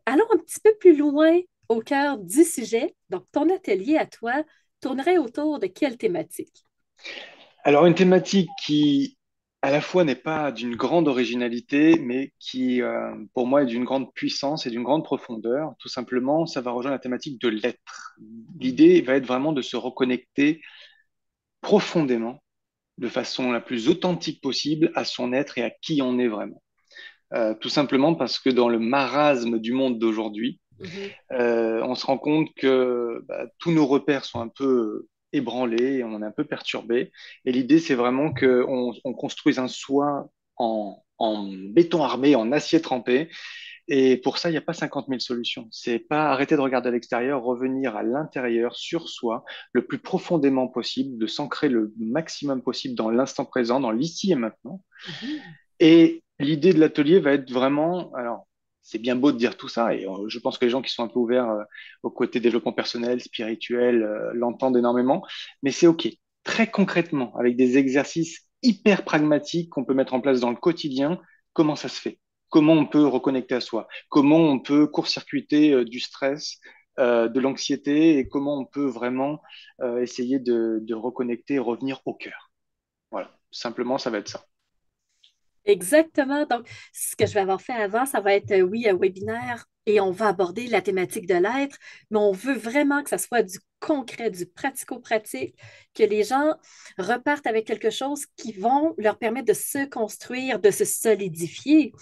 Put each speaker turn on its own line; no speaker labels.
Allons un petit peu plus loin au cœur du sujet. Donc, ton atelier à toi tournerait autour de quelle thématique?
Alors, une thématique qui, à la fois, n'est pas d'une grande originalité, mais qui, pour moi, est d'une grande puissance et d'une grande profondeur. Tout simplement, ça va rejoindre la thématique de l'être. L'idée va être vraiment de se reconnecter profondément, de façon la plus authentique possible, à son être et à qui on est vraiment. Tout simplement parce que dans le marasme du monde d'aujourd'hui,
Mhm.
on se rend compte que tous nos repères sont un peu ébranlés, on est un peu perturbé. Et l'idée, c'est vraiment qu'on construise un soi en béton armé, en acier trempé. Et pour ça, il n'y a pas 50 000 solutions. C'est pas arrêter de regarder à l'extérieur, revenir à l'intérieur, sur soi, le plus profondément possible, de s'ancrer le maximum possible dans l'instant présent, dans l'ici et maintenant.
Mhm.
Et l'idée de l'atelier va être vraiment, alors, c'est bien beau de dire tout ça, et je pense que les gens qui sont un peu ouverts au côté développement personnel, spirituel, l'entendent énormément, mais c'est OK. Très concrètement, avec des exercices hyper pragmatiques qu'on peut mettre en place dans le quotidien, comment ça se fait? Comment on peut reconnecter à soi? Comment on peut court-circuiter du stress, de l'anxiété, et comment on peut vraiment essayer de reconnecter et revenir au cœur? Voilà, simplement, ça va être ça.
Exactement. Donc, ce que je vais avoir fait avant, ça va être, oui, un webinaire et on va aborder la thématique de l'être, mais on veut vraiment que ça soit du concret, du pratico-pratique, que les gens repartent avec quelque chose qui vont leur permettre de se construire, de se solidifier.